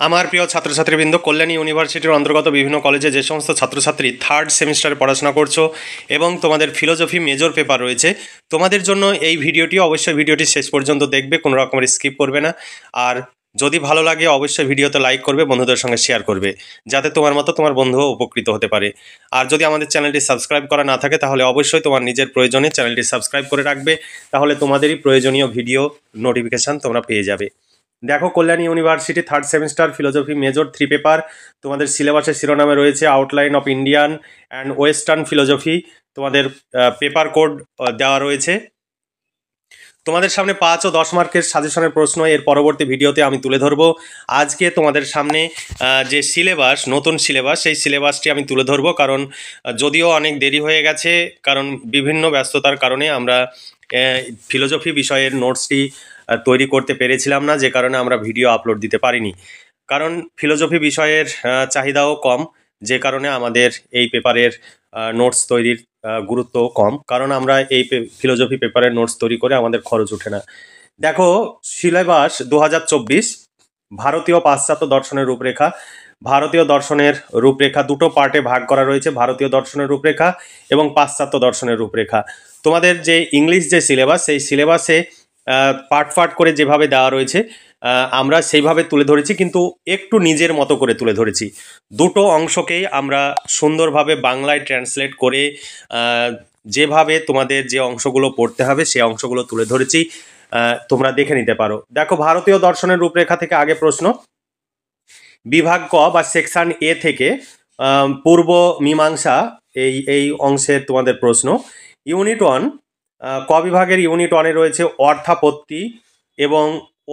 আমার প্রিয় ছাত্রছাত্রীবৃন্দ, কল্যাণী ইউনিভার্সিটির অন্তর্গত বিভিন্ন কলেজে যে সমস্ত ছাত্রছাত্রী থার্ড সেমিস্টারে পড়াশোনা করছো এবং তোমাদের ফিলোজফি মেজর পেপার রয়েছে, তোমাদের জন্য এই ভিডিওটি অবশ্যই ভিডিওটি শেষ পর্যন্ত দেখবে, কোনো রকমের স্কিপ করবে না। আর যদি ভালো লাগে অবশ্যই ভিডিওতে লাইক করবে, বন্ধুদের সঙ্গে শেয়ার করবে, যাতে তোমার মতো তোমার বন্ধুও উপকৃত হতে পারে। আর যদি আমাদের চ্যানেলটি সাবস্ক্রাইব করা না থাকে তাহলে অবশ্যই তোমার নিজের প্রয়োজনে চ্যানেলটি সাবস্ক্রাইব করে রাখবে, তাহলে তোমাদেরই প্রয়োজনীয় ভিডিও নোটিফিকেশান তোমরা পেয়ে যাবে। দেখো, Kalyani university third semester philosophy major 3 paper, তোমাদের সিলেবাসের শিরোনামে রয়েছে outline of Indian and western philosophy. তোমাদের পেপার কোড দেওয়া রয়েছে। তোমাদের সামনে 5 ও 10 মার্কের সাজেশনের প্রশ্ন এর পরবর্তী ভিডিওতে আমি তুলে ধরবো। আজকে তোমাদের সামনে যে সিলেবাস, নতুন সিলেবাস, সেই সিলেবাসটি আমি তুলে ধরবো, কারণ যদিও অনেক দেরি হয়ে গেছে, কারণ বিভিন্ন ব্যস্ততার কারণে আমরা ফিলোজফি বিষয়ের নোটসটি তৈরি করতে পেরেছিলাম না, যে কারণে আমরা ভিডিও আপলোড দিতে পারিনি। কারণ ফিলোজফি বিষয়ের চাহিদাও কম, যে কারণে আমাদের এই পেপারের নোটস তৈরির গুরুত্ব কম, কারণ আমরা এই ফিলোজফি পেপারের নোটস তৈরি করে আমাদের খরচ ওঠে না। দেখো, সিলেবাস 2024 ভারতীয় পাশ্চাত্য দর্শনের রূপরেখা। ভারতীয় দর্শনের রূপরেখা দুটো পার্টে ভাগ করা রয়েছে, ভারতীয় দর্শনের রূপরেখা এবং পাশ্চাত্য দর্শনের রূপরেখা। তোমাদের যে ইংলিশ যে সিলেবাস, সেই সিলেবাসে পার্ট পার্ট করে যেভাবে দেওয়া রয়েছে আমরা সেইভাবে তুলে ধরেছি, কিন্তু একটু নিজের মতো করে তুলে ধরেছি। দুটো অংশকেই আমরা সুন্দরভাবে বাংলায় ট্রান্সলেট করে যেভাবে তোমাদের যে অংশগুলো পড়তে হবে সেই অংশগুলো তুলে ধরেছি, তোমরা দেখে নিতে পারো। দেখো, ভারতীয় দর্শনের রূপরেখা থেকে আগে প্রশ্ন, বিভাগ ক বা সেকশন এ থেকে পূর্ব মীমাংসা, এই অংশের তোমাদের প্রশ্ন। ইউনিট 1, ক বিভাগের ইউনিট 1-এ রয়েছে অর্থাপত্তি এবং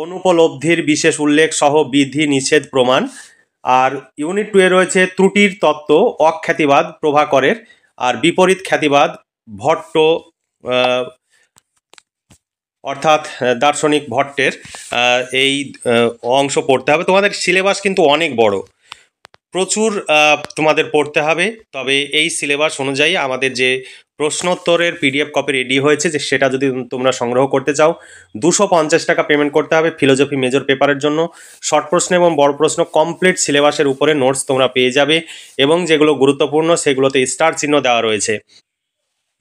অনুপলব্ধির বিশেষ উল্লেখ সহ বিধি নিষেধ প্রমাণ। আর ইউনিট 2-এ রয়েছে ত্রুটির তত্ত্ব, অখ্যাতিবাদ প্রভাকরের, আর বিপরীত খ্যাতিবাদ ভট্ট, অর্থাৎ দার্শনিক ভট্টের। এই অংশ পড়তে হবে। তোমাদের সিলেবাস কিন্তু অনেক বড়, প্রচুর তোমাদের পড়তে হবে। তবে এই সিলেবাস অনুযায়ী আমাদের যে প্রশ্নোত্তরের পিডিএফ কপি রেডি হয়েছে, যে সেটা যদি তোমরা সংগ্রহ করতে চাও 250 টাকা পেমেন্ট করতে হবে ফিলোজফি মেজর পেপারের জন্য। শর্ট প্রশ্ন এবং বড় প্রশ্ন কমপ্লিট সিলেবাসের উপরে নোটস তোমরা পেয়ে যাবে, এবং যেগুলো গুরুত্বপূর্ণ সেগুলোতে স্টার চিহ্ন দেওয়া রয়েছে।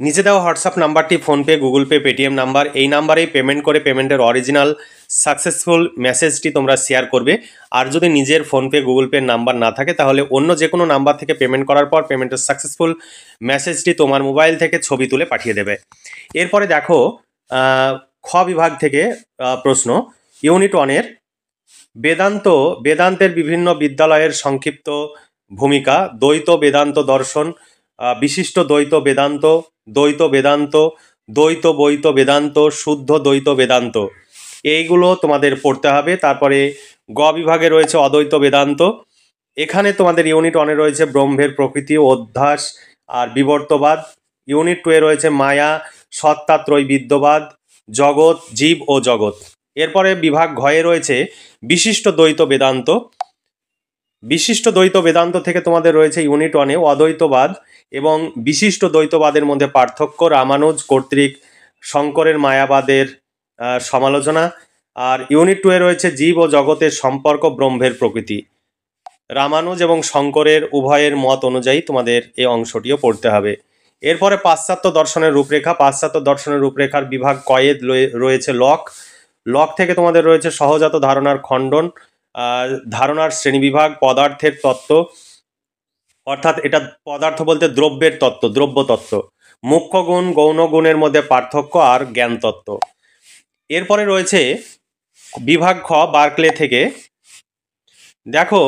নিচে দেওয়া হোয়াটসঅ্যাপ নাম্বারটি PhonePe, Google pay, Paytm number. এই নাম্বারেই পেমেন্ট করে পেমেন্টের অরিজিনাল সাকসেসফুল মেসেজটি তোমরা শেয়ার করবে। আর যদি নিজের ফোনপে, গুগল পে নাম্বার না থাকে তাহলে অন্য যে কোনো নাম্বার থেকে পেমেন্ট করার পর পেমেন্টের সাকসেসফুল মেসেজটি তোমার মোবাইল থেকে ছবি তুলে পাঠিয়ে দেবে। এরপরে দেখো, খ বিভাগ থেকে প্রশ্ন, ইউনিট 1-এর বেদান্তের বিভিন্ন বিদ্যালয়ের সংক্ষিপ্ত ভূমিকা, দ্বৈত বেদান্ত দর্শন, বিশিষ্ট দ্বৈত বেদান্ত, দ্বৈত বেদান্ত, দ্বৈত বৈত বেদান্ত, শুদ্ধ দ্বৈত বেদান্ত, এইগুলো তোমাদের পড়তে হবে। তারপরে গ বিভাগে রয়েছে অদ্বৈত বেদান্ত। এখানে তোমাদের ইউনিট 1-এ রয়েছে ব্রহ্মের প্রকৃতি, অধ্যাস আর বিবর্তবাদ। ইউনিট 2-এ রয়েছে মায়া, সত্তা ত্রৈবিদ্যবাদ, জগৎ, জীব ও জগৎ। এরপরে বিভাগ ঘয়ে রয়েছে বিশিষ্ট দ্বৈত বেদান্ত। বিশিষ্ট দ্বৈত বেদান্ত থেকে তোমাদের রয়েছে ইউনিট 1-এ অদ্বৈতবাদ এবং বিশিষ্ট দ্বৈতবাদের মধ্যে পার্থক্য, রামানুজ কর্তৃক শঙ্করের মায়াবাদের সমালোচনা। আর ইউনিট 2-এ রয়েছে জীব ও জগতের সম্পর্ক, ব্রহ্মের প্রকৃতি। রামানুজ এবং শঙ্করের উভয়ের মত অনুযায়ী তোমাদের এই অংশটিও পড়তে হবে। এরপরে পাশ্চাত্য দর্শনের রূপরেখা। পাশ্চাত্য দর্শনের রূপরেখার বিভাগ কয়ে রয়েছে লক থেকে তোমাদের রয়েছে সহজাত ধারণার খণ্ডন, ধারণার শ্রেণীবিভাগ, পদার্থের তত্ত্ব, অর্থাৎ এটা পদার্থ বলতে দ্রব্যের তত্ত্ব, দ্রব্য তত্ত্ব, মুখ্য গুণ, গৌণ গুণের মধ্যে পার্থক্য আর জ্ঞান তত্ত্ব। এরপরে রয়েছে বিভাগ খ বার্কলে থেকে। দেখো,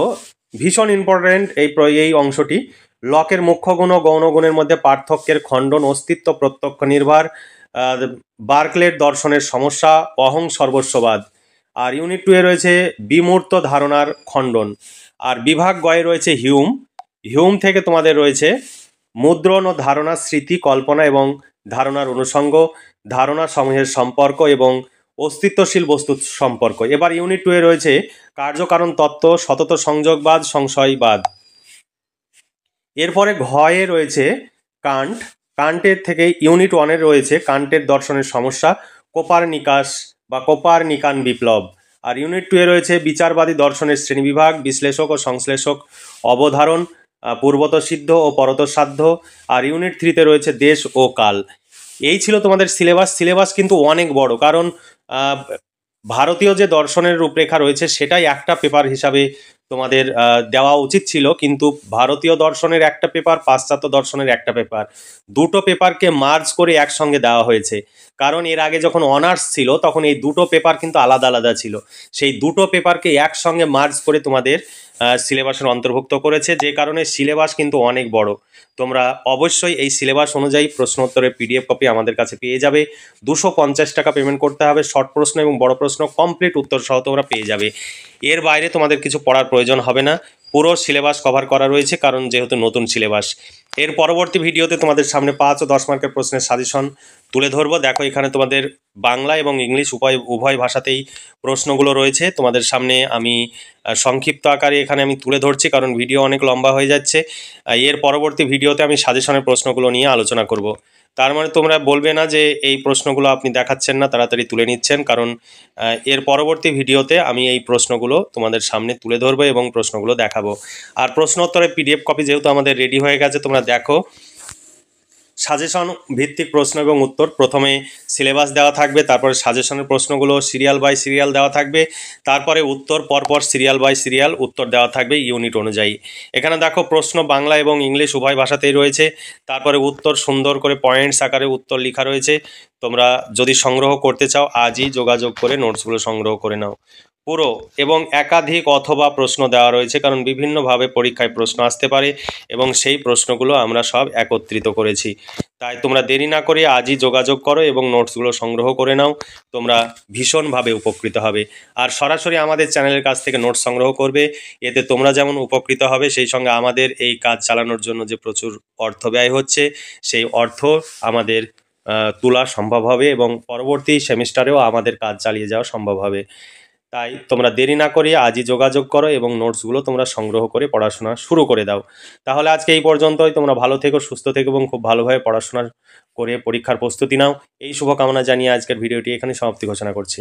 ভীষণ ইম্পর্টেন্ট এই অংশটি। লকের মুখ্য গুণ ও গৌণ গুণের মধ্যে পার্থক্যের খণ্ডন, অস্তিত্ব প্রত্যক্ষ নির্ভর, বার্কলের দর্শনের সমস্যা, অহং সর্বস্ববাদ। আর ইউনিট 2-এ রয়েছে বিমূর্ত ধারণার খণ্ডন। আর বিভাগ গয়ে রয়েছে হিউম থেকে তোমাদের রয়েছে মুদ্রণ ও ধারণা, স্মৃতি, কল্পনা এবং ধারণার অনুষঙ্গ, ধারণা সমূহের সম্পর্ক এবং অস্তিত্বশীল বস্তুর সম্পর্ক। এবার ইউনিট 2-এ রয়েছে কার্যকারণ তত্ত্ব, সতত সংযোগবাদ, সংশয়বাদ। এরপরে ঘয়ে রয়েছে কান্টের থেকে ইউনিট 1-এর রয়েছে কান্টের দর্শনের সমস্যা, কোপারনিকাস বা কোপারনিকান বিপ্লব। আর ইউনিট 2 এ রয়েছে বিচারবাদী দর্শনের শ্রেণীবিভাগ, বিশ্লেষক ও সংশ্লেষক অবধারণ, পূর্বতঃসিদ্ধ ও পরতঃসাধ্য। আর ইউনিট 3 তে রয়েছে দেশ ও কাল। এই ছিল তোমাদের সিলেবাস কিন্তু অনেক বড়, কারণ ভারতীয় যে দর্শনের রূপরেখা রয়েছে সেটাই একটা পেপার হিসাবে তোমাদের দেওয়া উচিত ছিল, কিন্তু ভারতীয় দর্শনের একটা পেপার, পাশ্চাত্য দর্শনের একটা পেপার, দুটো পেপারকে মার্জ করে একসঙ্গে দেওয়া হয়েছে। কারণ এর আগে যখন অনার্স ছিল তখন এই দুটো পেপার কিন্তু আলাদা আলাদা ছিল, সেই দুটো পেপারকে একসঙ্গে মার্জ করে তোমাদের সিলেবাসের অন্তর্ভুক্ত করেছে, যে কারণে সিলেবাস কিন্তু অনেক বড়। তোমরা অবশ্যই এই সিলেবাস অনুযায়ী প্রশ্ন উত্তরের পিডিএফ কপি আমাদের কাছে পেয়ে যাবে। 250 টাকা পেমেন্ট করতে হবে। শর্ট প্রশ্ন এবং বড় প্রশ্ন কমপ্লিট উত্তর সহ তোমরা পেয়ে যাবে। এর বাইরে তোমাদের কিছু পড়ার প্রয়োজন হবে না, পুরো সিলেবাস কভার করা রয়েছে, কারণ যেহেতু নতুন সিলেবাস। এর পরবর্তী ভিডিওতে তোমাদের সামনে 5 ও 10 মার্কের প্রশ্নের সাজেশন তুলে ধরবো। দেখো এখানে তোমাদের বাংলা এবং ইংলিশ উভয় ভাষাতেই প্রশ্নগুলো রয়েছে তোমাদের সামনে। আমি সংক্ষিপ্ত আকারে এখানে আমি তুলে ধরছি, কারণ ভিডিও অনেক লম্বা হয়ে যাচ্ছে। এর পরবর্তী ভিডিওতে আমি সাজেশনের প্রশ্নগুলো নিয়ে আলোচনা করব। তার মানে তোমরা বলবে না যে এই প্রশ্নগুলো আপনি দেখাচ্ছেন না, তাড়াতাড়ি তুলে নিচ্ছেন, কারণ এর পরবর্তী ভিডিওতে আমি এই প্রশ্নগুলো তোমাদের সামনে তুলে ধরবো এবং প্রশ্নগুলো দেখাবো। আর প্রশ্ন উত্তরের পিডিএফ কপি যেহেতু আমাদের রেডি হয়ে গেছে, তোমরা দেখো সাজেশন ভিত্তিক প্রশ্ন এবং উত্তর, প্রথমে সিলেবাস দেওয়া থাকবে, তারপরে সাজেশনের প্রশ্নগুলো সিরিয়াল বাই সিরিয়াল দেওয়া থাকবে, তারপরে উত্তর পরপর সিরিয়াল বাই সিরিয়াল উত্তর দেওয়া থাকবে ইউনিট অনুযায়ী। এখানে দেখো প্রশ্ন বাংলা এবং ইংলিশ উভয় ভাষাতেই রয়েছে, তারপরে উত্তর সুন্দর করে পয়েন্টস আকারে উত্তর লেখা রয়েছে। তোমরা যদি সংগ্রহ করতে চাও আজই যোগাযোগ করে নোটসগুলো সংগ্রহ করে নাও পুরো। এবং একাধিক অথবা প্রশ্ন দেওয়া রয়েছে, কারণ বিভিন্নভাবে পরীক্ষায় প্রশ্ন আসতে পারে এবং সেই প্রশ্নগুলো আমরা সব একত্রিত করেছি। তাই তোমরা দেরি না করে আজই যোগাযোগ করো এবং নোটসগুলো সংগ্রহ করে নাও, তোমরা ভীষণভাবে উপকৃত হবে। আর সরাসরি আমাদের চ্যানেলের কাছ থেকে নোটস সংগ্রহ করবে, এতে তোমরা যেমন উপকৃত হবে, সেই সঙ্গে আমাদের এই কাজ চালানোর জন্য যে প্রচুর অর্থ ব্যয় হচ্ছে সেই অর্থ আমাদের তোলা সম্ভব হবে এবং পরবর্তী সেমিস্টারেও আমাদের কাজ চালিয়ে যাওয়া সম্ভব হবে। তাই তোমরা দেরি না করে আজই যোগাযোগ করো এবং নোটসগুলো তোমরা সংগ্রহ করে পড়াশোনা শুরু করে দাও। তাহলে আজকে এই পর্যন্তই। তোমরা ভালো থেকো, সুস্থ থেকো এবং খুব ভালোভাবে পড়াশোনা করে পরীক্ষার প্রস্তুতি নাও। এই শুভকামনা জানিয়ে আজকের ভিডিওটি এখানে সমাপ্তি ঘোষণা করছি।